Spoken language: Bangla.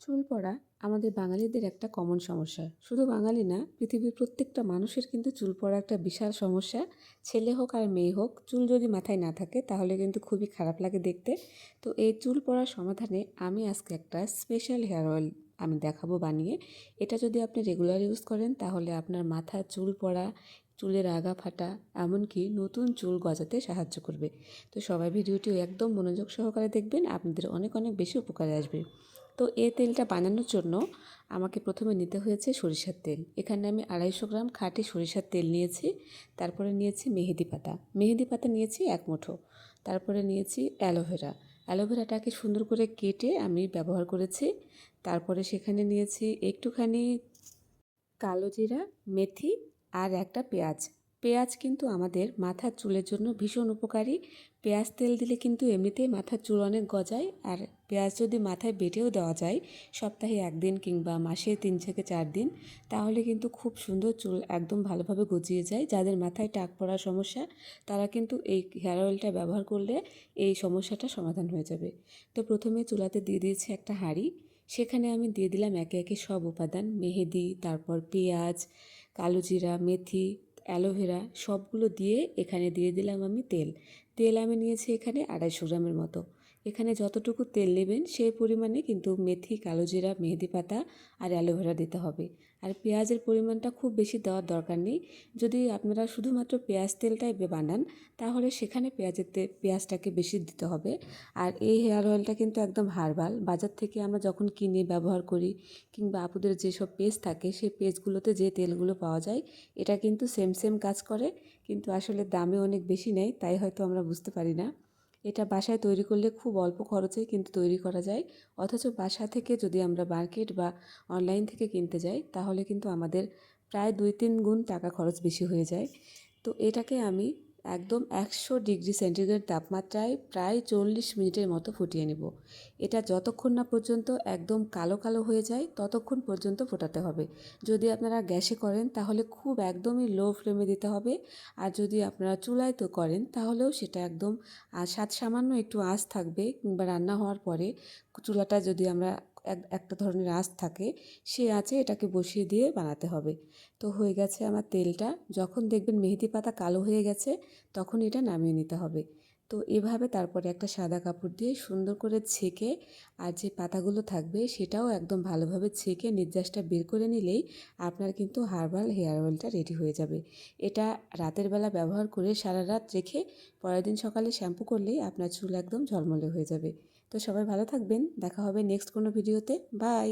চুল পড়া আমাদের বাঙালিদের একটা কমন সমস্যা। শুধু বাঙালি না, পৃথিবীর প্রত্যেকটা মানুষের কিন্তু চুল পড়া একটা বিশাল সমস্যা। ছেলে হোক আর মেয়ে হোক, চুল যদি মাথায় না থাকে তাহলে কিন্তু খুবই খারাপ লাগে দেখতে। তো এই চুল পড়ার সমাধানে আমি আজকে একটা স্পেশাল হেয়ার অয়েল আমি দেখাবো বানিয়ে। এটা যদি আপনি রেগুলার ইউজ করেন তাহলে আপনার মাথার চুল পড়া, চুলের আগা ফাটা, এমনকি নতুন চুল গজাতে সাহায্য করবে। তো সবাই ভিডিওটি একদম মনোযোগ সহকারে দেখবেন, আপনাদের অনেক অনেক বেশি উপকারে আসবে। তো এই তেলটা বানানোর জন্য আমাকে প্রথমে নিতে হয়েছে সরিষার তেল। এখানে আমি 250 গ্রাম খাঁটি সরিষার তেল নিয়েছি। তারপরে নিয়েছি মেহেদি পাতা নিয়েছি 1 মুঠো। তারপরে নিয়েছি অ্যালোভেরাটাকে সুন্দর করে কেটে আমি ব্যবহার করেছি। তারপরে সেখানে নিয়েছি একটুখানি কালো জিরা, মেথি আর একটা পেঁয়াজ। পেঁয়াজ কিন্তু আমাদের মাথার চুলের জন্য ভীষণ উপকারী। পেঁয়াজ তেল দিলে কিন্তু এমনিতেই মাথার চুল অনেক গজায়, আর পেঁয়াজ যদি মাথায় বেটেও দেওয়া যায় সপ্তাহে 1 দিন কিংবা মাসে 3 থেকে 4 দিন, তাহলে কিন্তু খুব সুন্দর চুল একদম ভালোভাবে গজিয়ে যায়। যাদের মাথায় টাক পড়ার সমস্যা তারা কিন্তু এই হেয়ার অয়েলটা ব্যবহার করলে এই সমস্যাটা সমাধান হয়ে যাবে। তো প্রথমে চুলাতে দিয়ে দিয়েছি একটা হাঁড়ি। সেখানে আমি দিয়ে দিলাম একে একে সব উপাদান, মেহেদি, তারপর পেঁয়াজ, কালো জিরা, মেথি, অ্যালোভেরা সবগুলো দিয়ে এখানে দিয়ে দিলাম আমি তেল আমি নিয়েছি এখানে 250 গ্রামের মতো। এখানে যতটুকু তেল নেবেন সেই পরিমাণে কিন্তু মেথি, কালো জিরা, মেহেদি পাতা আর অ্যালোভেরা দিতে হবে। আর পেঁয়াজের পরিমাণটা খুব বেশি দেওয়ার দরকার নেই। যদি আপনারা শুধুমাত্র পেঁয়াজ তেলটাই বানান তাহলে সেখানে পেঁয়াজটাকে বেশি দিতে হবে। আর এই হেয়ার অয়েলটা কিন্তু একদম হার্বাল। বাজার থেকে আমরা যখন কিনে ব্যবহার করি কিংবা আপুদের যেসব পেজ থাকে সেই পেজগুলোতে যে তেলগুলো পাওয়া যায় এটা কিন্তু সেম কাজ করে, কিন্তু আসলে দামে অনেক বেশি নেয়, তাই হয়তো আমরা বুঝতে পারি না। এটা বাসায় তৈরি করলে খুব অল্প খরচে কিন্তু তৈরি করা যায়। অথচ বাসা থেকে যদি আমরা মার্কেট বা অনলাইন থেকে কিনতে যাই তাহলে কিন্তু আমাদের প্রায় 2-3 গুণ টাকা খরচ বেশি হয়ে যায়। তো এটাকে আমি একদম 100 ডিগ্রি সেন্টিগ্রেড তাপমাত্রায় প্রায় 40 মিনিটের মতো ফুটিয়ে নেব। এটা যতক্ষণ না পর্যন্ত একদম কালো কালো হয়ে যায় ততক্ষণ পর্যন্ত ফোটাতে হবে। যদি আপনারা গ্যাসে করেন তাহলে খুব একদমই লো ফ্লেমে দিতে হবে। আর যদি আপনারা চুলায় তো করেন তাহলেও সেটা একদম সামান্য একটু আঁচ থাকবে, কিংবা রান্না হওয়ার পরে চুলাটা যদি আমরা একটা ধরনের আঁচ থাকে সেই আঁচে এটাকে বসিয়ে দিয়ে বানাতে হবে। তো হয়ে গেছে আমার তেলটা। যখন দেখবেন মেহেদি পাতা কালো হয়ে গেছে তখন এটা নামিয়ে নিতে হবে। তো এভাবে তারপরে একটা সাদা কাপড় দিয়ে সুন্দর করে ছেঁকে, আর যে পাতাগুলো থাকবে সেটাও একদম ভালোভাবে ছেঁকে নির্যাসটা বের করে নিলেই আপনার কিন্তু হার্বাল হেয়ার অয়েলটা রেডি হয়ে যাবে। এটা রাতের বেলা ব্যবহার করে সারা রাত রেখে পরের দিন সকালে শ্যাম্পু করলেই আপনার চুল একদম ঝলমলে হয়ে যাবে। তো সবাই ভালো থাকবেন, দেখা হবে নেক্সট কোনো ভিডিওতে। বাই।